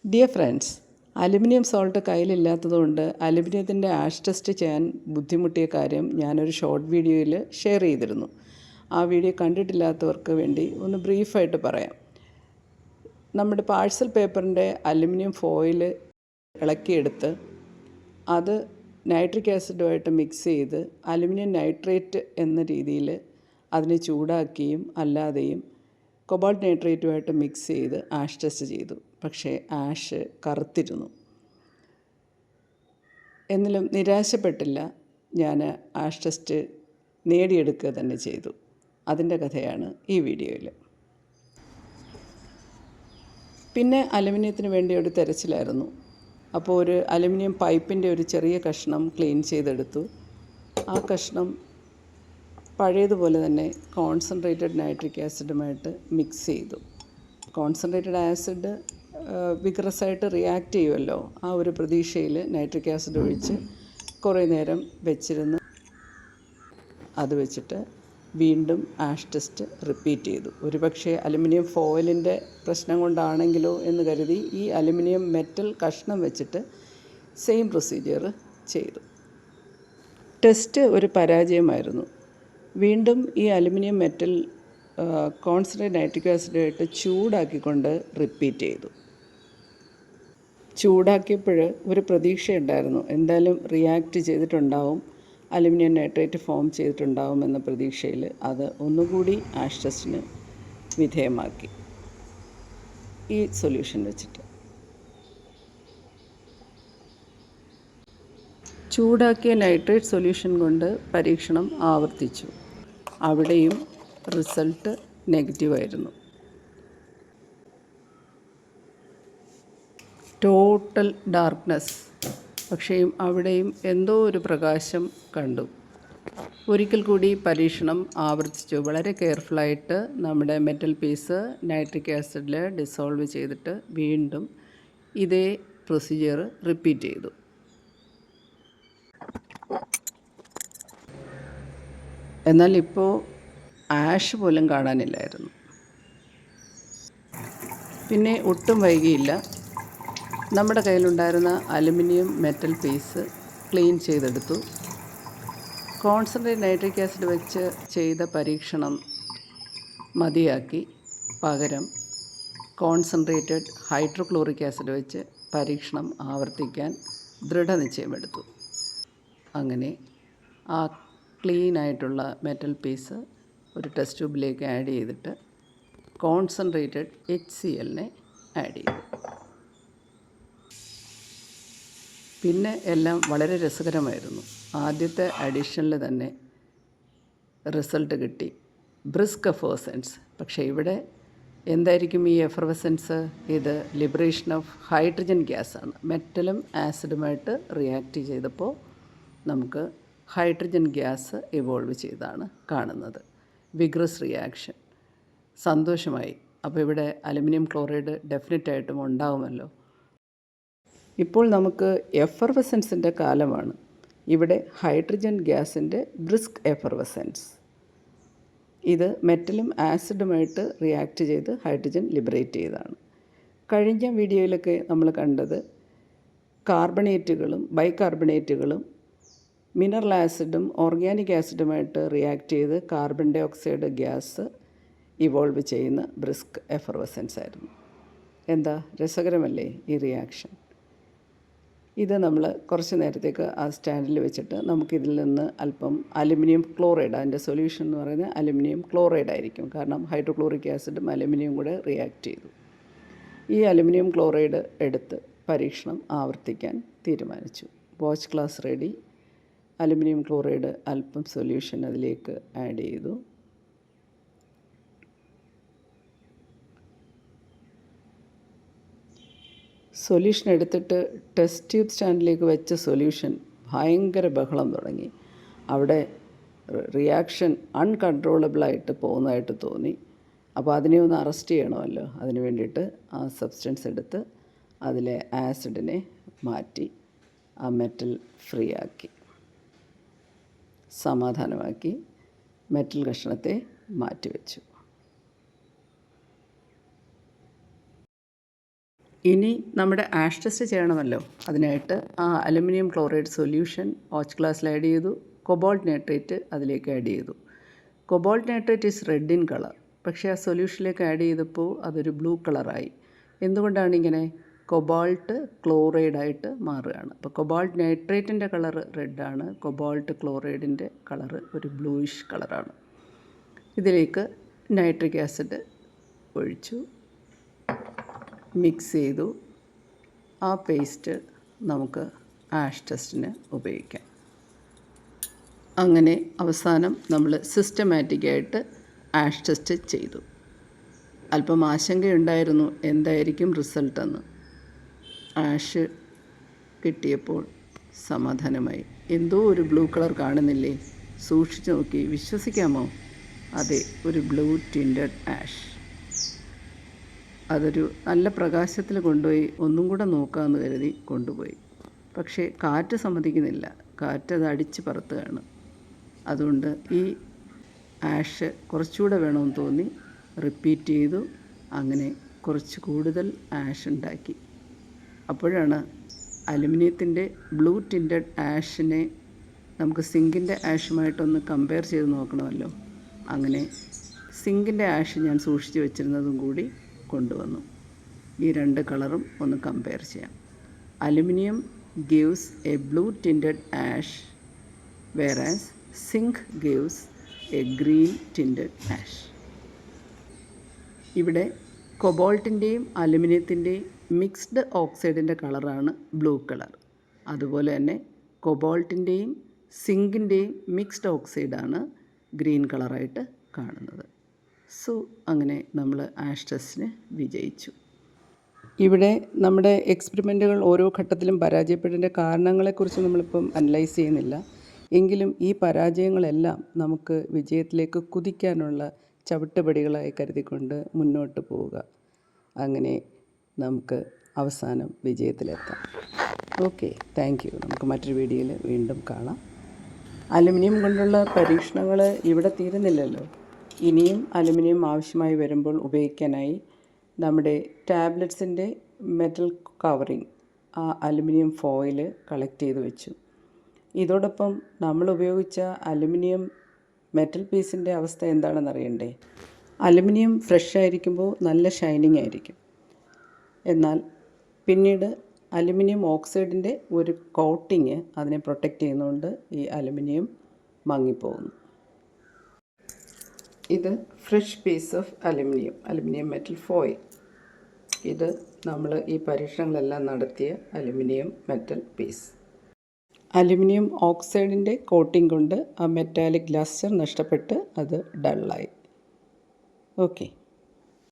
Dear friends, aluminium salt കയ്യിലില്ലാത്തതുകൊണ്ട് അലുമിനിയത്തിൻ്റെ ash test ചെയ്യാൻ ബുദ്ധിമുട്ടിയ കാര്യം ഞാനൊരു ഷോർട്ട് വീഡിയോയിൽ ഷെയർ ചെയ്തിരുന്നു. ആ വീഡിയോ കണ്ടിട്ടില്ലാത്തവർക്ക് വേണ്ടി ഒന്ന് ബ്രീഫായിട്ട് പറയാം. നമ്മുടെ പാഴ്സൽ പേപ്പറിൻ്റെ അലുമിനിയം ഫോയിൽ ഇളക്കിയെടുത്ത് അത് നൈട്രിക് ആസിഡുമായിട്ട് മിക്സ് ചെയ്ത് അലുമിനിയം നൈട്രേറ്റ് എന്ന രീതിയിൽ അതിനെ ചൂടാക്കിയും അല്ലാതെയും കൊബാൾട്ട് നൈട്രേറ്റുമായിട്ട് മിക്സ് ചെയ്ത് ആഷ് ടെസ്റ്റ് ചെയ്തു. പക്ഷേ ആഷ് കറുത്തിരുന്നു. എന്നിലും നിരാശപ്പെട്ടില്ല. ഞാൻ ആഷ് ടെസ്റ്റ് നേടിയെടുക്കുക തന്നെ ചെയ്തു. അതിൻ്റെ കഥയാണ് ഈ വീഡിയോയിൽ. പിന്നെ അലുമിനിയത്തിന് വേണ്ടി ഒരു തെരച്ചിലായിരുന്നു. അപ്പോൾ ഒരു അലുമിനിയം പൈപ്പിൻ്റെ ഒരു ചെറിയ കഷ്ണം ക്ലീൻ ചെയ്തെടുത്തു. ആ കഷ്ണം പഴയതുപോലെ തന്നെ കോൺസെൻട്രേറ്റഡ് നൈട്രിക് ആസിഡുമായിട്ട് മിക്സ് ചെയ്തു. കോൺസെൻട്രേറ്റഡ് ആസിഡ് വിഗ്രസായിട്ട് റിയാക്ട് ചെയ്യുമല്ലോ, ആ ഒരു പ്രതീക്ഷയിൽ നൈട്രിക് ആസിഡ് ഒഴിച്ച് കുറേ നേരം വെച്ചിരുന്ന് അത് വെച്ചിട്ട് വീണ്ടും ആഷ് ടെസ്റ്റ് റിപ്പീറ്റ് ചെയ്തു. ഒരുപക്ഷെ അലുമിനിയം ഫോയിലിൻ്റെ പ്രശ്നം കൊണ്ടാണെങ്കിലോ എന്ന് കരുതി ഈ അലുമിനിയം മെറ്റൽ കഷ്ണം വെച്ചിട്ട് സെയിം പ്രൊസീജിയർ ചെയ്തു. ടെസ്റ്റ് ഒരു പരാജയമായിരുന്നു. വീണ്ടും ഈ അലുമിനിയം മെറ്റൽ കോൺസെൻട്രേറ്റ് നൈട്രിക് ആസിഡായിട്ട് ചൂടാക്കിക്കൊണ്ട് റിപ്പീറ്റ് ചെയ്തു. ചൂടാക്കിയപ്പോൾ ഒരു പ്രതീക്ഷയുണ്ടായിരുന്നു, എന്തായാലും റിയാക്റ്റ് ചെയ്തിട്ടുണ്ടാവും, അലുമിനിയം നൈട്രേറ്റ് ഫോം ചെയ്തിട്ടുണ്ടാവും എന്ന പ്രതീക്ഷയിൽ അത് ഒന്നുകൂടി ആഷ് ടെസ്റ്റിന് വിധേയമാക്കി ഈ സൊല്യൂഷൻ വെച്ചിട്ട്. ചൂടാക്കിയ നൈട്രേറ്റ് സൊല്യൂഷൻ കൊണ്ട് പരീക്ഷണം ആവർത്തിച്ചു. അവിടെയും റിസൾട്ട് നെഗറ്റീവായിരുന്നു. Total darkness. പക്ഷേ അവിടെയും എന്തോ ഒരു പ്രകാശം കണ്ടു. ഒരിക്കൽ കൂടി പരീക്ഷണം ആവർത്തിച്ചു. വളരെ കെയർഫുള്ളായിട്ട് നമ്മുടെ മെറ്റൽ പീസ് നൈട്രിക് ആസിഡിൽ ഡിസോൾവ് ചെയ്തിട്ട് വീണ്ടും ഇതേ പ്രൊസീജിയർ റിപ്പീറ്റ് ചെയ്തു. എന്നാൽ ഇപ്പോൾ ആഷ് പോലും കാണാനില്ലായിരുന്നു. പിന്നെ ഒട്ടും വൈകിയില്ല. നമ്മുടെ കയ്യിലുണ്ടായിരുന്ന അലുമിനിയം മെറ്റൽ പീസ് ക്ലീൻ ചെയ്തെടുത്തു. കോൺസെൻട്രേറ്റ് നൈട്രിക് ആസിഡ് വെച്ച് ചെയ്ത പരീക്ഷണം മതിയാക്കി പകരം കോൺസെൻട്രേറ്റഡ് ഹൈഡ്രോക്ലോറിക് ആസിഡ് വെച്ച് പരീക്ഷണം ആവർത്തിക്കാൻ ദൃഢനിശ്ചയമെടുത്തു. അങ്ങനെ ആ ക്ലീനായിട്ടുള്ള മെറ്റൽ പീസ് ഒരു ടെസ്റ്റ് ട്യൂബിലേക്ക് ആഡ് ചെയ്തിട്ട് കോൺസെൻട്രേറ്റഡ് HCl ആഡ് ചെയ്തു. പിന്നെ എല്ലാം വളരെ രസകരമായിരുന്നു. ആദ്യത്തെ അഡീഷനിൽ തന്നെ റിസൾട്ട് കിട്ടി, ബ്രിസ്ക് എഫേഴ്സൻസ്. പക്ഷേ ഇവിടെ എന്തായിരിക്കും ഈ എഫർവസൻസ്? ഇത് ലിബറേഷൻ ഓഫ് ഹൈഡ്രജൻ ഗ്യാസാണ്. മെറ്റലും ആസിഡുമായിട്ട് റിയാക്റ്റ് ചെയ്തപ്പോൾ നമുക്ക് ഹൈഡ്രജൻ ഗ്യാസ് ഇവോൾവ് ചെയ്താണ് കാണുന്നത്. Vigorous reaction. സന്തോഷമായി. അപ്പോൾ ഇവിടെ അലുമിനിയം ക്ലോറൈഡ് ഡെഫിനറ്റായിട്ടും ഉണ്ടാവുമല്ലോ. ഇപ്പോൾ നമുക്ക് എഫർവസൻസിൻ്റെ കാലമാണ്. ഇവിടെ ഹൈഡ്രജൻ ഗ്യാസിൻ്റെ ബ്രിസ്ക് എഫർവസൻസ്. ഇത് മെറ്റലും ആസിഡുമായിട്ട് റിയാക്റ്റ് ചെയ്ത് ഹൈഡ്രജൻ ലിബറേറ്റ് ചെയ്തതാണ്. കഴിഞ്ഞ വീഡിയോയിലൊക്കെ നമ്മൾ കണ്ടത് കാർബണേറ്റുകളും ബൈകാർബണേറ്റുകളും മിനറൽ ആസിഡും ഓർഗാനിക് ആസിഡുമായിട്ട് റിയാക്റ്റ് ചെയ്ത് carbon dioxide gas evolve ചെയ്യുന്ന ബ്രിസ്ക് എഫർവസൻസ് ആയിരുന്നു. എന്താ രസകരമല്ലേ ഈ റിയാക്ഷൻ? ഇത് നമ്മൾ കുറച്ച് നേരത്തേക്ക് ആ സ്റ്റാൻഡിൽ വെച്ചിട്ട് നമുക്കിതിൽ നിന്ന് അല്പം അലുമിനിയം ക്ലോറൈഡ്, അതിൻ്റെ സൊല്യൂഷൻ എന്ന് പറയുന്നത് അലുമിനിയം ക്ലോറൈഡ് ആയിരിക്കും. കാരണം ഹൈഡ്രോക്ലോറിക് ആസിഡും അലുമിനിയം കൂടെ റിയാക്റ്റ് ചെയ്തു. ഈ അലുമിനിയം ക്ലോറൈഡ് എടുത്ത് പരീക്ഷണം ആവർത്തിക്കാൻ തീരുമാനിച്ചു. Watch glass ready. Aluminium chloride അല്പം സൊല്യൂഷൻ അതിലേക്ക് ആഡ് ചെയ്തു. സൊല്യൂഷൻ എടുത്തിട്ട് ടെസ്റ്റ് ട്യൂബ് സ്റ്റാൻഡിലേക്ക് വെച്ച സൊല്യൂഷൻ ഭയങ്കര ബഹളം തുടങ്ങി. അവിടെ റിയാക്ഷൻ അൺകൺട്രോളബിളായിട്ട് പോകുന്നതായിട്ട് തോന്നി. അപ്പോൾ അതിനെ ഒന്ന് അറസ്റ്റ് ചെയ്യണമല്ലോ. അതിന് വേണ്ടിയിട്ട് ആ സബ്സ്റ്റൻസ് എടുത്ത് അതിലെ ആസിഡിനെ മാറ്റി ആ മെറ്റൽ ഫ്രീ ആക്കി, സമാധാനമാക്കി മെറ്റൽ കഷ്ണത്തെ മാറ്റിവെച്ചു. ഇനി നമ്മുടെ ആഷ് ടെസ്റ്റ് ചെയ്യണമല്ലോ. അതിനായിട്ട് ആ അലുമിനിയം ക്ലോറൈഡ് സൊല്യൂഷൻ വാച്ച് ഗ്ലാസ്സിൽ ആഡ് ചെയ്തു. കൊബാൾട്ട് നൈട്രേറ്റ് അതിലേക്ക് ആഡ് ചെയ്തു. Cobalt nitrate is red in colour. പക്ഷേ ആ സൊല്യൂഷനിലേക്ക് ആഡ് ചെയ്തപ്പോൾ അതൊരു ബ്ലൂ കളറായി. എന്തുകൊണ്ടാണ് ഇങ്ങനെ? കൊബാൾട്ട് ക്ലോറൈഡായിട്ട് മാറുകയാണ്. അപ്പോൾ കൊബാൾട്ട് നൈട്രേറ്റിൻ്റെ കളർ റെഡാണ്, കൊബാൾട്ട് ക്ലോറൈഡിൻ്റെ കളർ ഒരു ബ്ലൂയിഷ് കളറാണ്. ഇതിലേക്ക് നൈട്രിക് ആസിഡ് ഒഴിച്ചു, മിക്സ് ചെയ്തു. ആ പേസ്റ്റ് നമുക്ക് ആഷ് ടെസ്റ്റിന് ഉപയോഗിക്കാം. അങ്ങനെ അവസാനം നമ്മൾ സിസ്റ്റമാറ്റിക്കായിട്ട് ആഷ് ടെസ്റ്റ് ചെയ്തു. അല്പം ആശങ്കയുണ്ടായിരുന്നു എന്തായിരിക്കും റിസൾട്ടെന്ന്. ആഷ് കിട്ടിയപ്പോൾ സമാധാനമായി. എന്തോ ഒരു ബ്ലൂ കളർ കാണുന്നില്ലേ? സൂക്ഷിച്ചു നോക്കി, വിശ്വസിക്കാമോ? അതെ, ഒരു ബ്ലൂ ടിൻറ്റഡ് ആഷ്. അതൊരു നല്ല പ്രകാശത്തിൽ കൊണ്ടുപോയി ഒന്നും കൂടെ നോക്കാമെന്ന് കരുതി കൊണ്ടുപോയി. പക്ഷേ കാറ്റ് സമ്മതിക്കുന്നില്ല, കാറ്റ് അത് അടിച്ച് പറത്തുകയാണ്. അതുകൊണ്ട് ഈ ആഷ് കുറച്ചുകൂടെ വേണമെന്ന് തോന്നി റിപ്പീറ്റ് ചെയ്തു. അങ്ങനെ കുറച്ച് കൂടുതൽ ആഷ് ഉണ്ടാക്കി. അപ്പോഴാണ് അലുമിനിയത്തിൻ്റെ ബ്ലൂ ടിൻറ്റഡ് ആഷിനെ നമുക്ക് സിങ്കിൻ്റെ ആഷുമായിട്ടൊന്ന് കമ്പയർ ചെയ്ത് നോക്കണമല്ലോ. അങ്ങനെ സിങ്കിൻ്റെ ആഷ് ഞാൻ സൂക്ഷിച്ച് വെച്ചിരുന്നതും കൂടി കൊണ്ടുവന്നു. ഈ രണ്ട് കളറും ഒന്ന് കമ്പയർ ചെയ്യാം. Aluminium gives a blue tinted ash whereas zinc gives a green tinted ash. ഇവിടെ കൊബാൾട്ടിൻ്റെയും അലുമിനിയത്തിൻ്റെയും മിക്സ്ഡ് ഓക്സൈഡിൻ്റെ കളറാണ് ബ്ലൂ കളർ. അതുപോലെ തന്നെ കൊബാൾട്ടിൻ്റെയും സിങ്കിൻ്റെയും മിക്സ്ഡ് ഓക്സൈഡാണ് ഗ്രീൻ കളറായിട്ട് കാണുന്നത്. സോ അങ്ങനെ നമ്മൾ ആഷ് ടെസ്റ്റിന് വിജയിച്ചു. ഇവിടെ നമ്മുടെ എക്സ്പെരിമെൻറ്റുകൾ ഓരോ ഘട്ടത്തിലും പരാജയപ്പെട്ടതിൻ്റെ കാരണങ്ങളെക്കുറിച്ച് നമ്മളിപ്പം അനലൈസ് ചെയ്യുന്നില്ല. എങ്കിലും ഈ പരാജയങ്ങളെല്ലാം നമുക്ക് വിജയത്തിലേക്ക് കുതിക്കാനുള്ള ചവിട്ടുപടികളായി കരുതിക്കൊണ്ട് മുന്നോട്ട് പോവുക. അങ്ങനെ നമുക്ക് അവസാനം വിജയത്തിലെത്താം. Okay, thank you. നമുക്ക് മറ്റൊരു വീഡിയോയിൽ വീണ്ടും കാണാം. അലുമിനിയം കൊണ്ടുള്ള പരീക്ഷണങ്ങൾ ഇവിടെ തീരുന്നില്ലല്ലോ. ഇനിയും അലുമിനിയം ആവശ്യമായി വരുമ്പോൾ ഉപയോഗിക്കാനായി നമ്മുടെ ടാബ്ലറ്റ്സിൻ്റെ മെറ്റൽ കവറിങ്, ആ അലുമിനിയം ഫോയിൽ കളക്ട് ചെയ്ത് വെച്ചു. ഇതോടൊപ്പം നമ്മൾ ഉപയോഗിച്ച അലുമിനിയം മെറ്റൽ പീസിൻ്റെ അവസ്ഥ എന്താണെന്ന് അറിയണ്ടേ? അലുമിനിയം ഫ്രഷ് ആയിരിക്കുമ്പോൾ നല്ല ഷൈനിങ് ആയിരിക്കും. എന്നാൽ പിന്നീട് അലുമിനിയം ഓക്സൈഡിൻ്റെ ഒരു കോട്ടിങ് അതിനെ പ്രൊട്ടക്റ്റ് ചെയ്യുന്നതുകൊണ്ട് ഈ അലുമിനിയം മങ്ങിപ്പോകുന്നു. ഇത് fresh piece of aluminium metal foil. ഇത് നമ്മൾ ഈ പരീക്ഷണങ്ങളെല്ലാം നടത്തിയ അലുമിനിയം മെറ്റൽ പീസ്. അലുമിനിയം ഓക്സൈഡിൻ്റെ കോട്ടിംഗ് കൊണ്ട് ആ മെറ്റാലിക് ഗ്ലാസ്ചർ നഷ്ടപ്പെട്ട് അത് ഡള്ളായി. ഓക്കെ.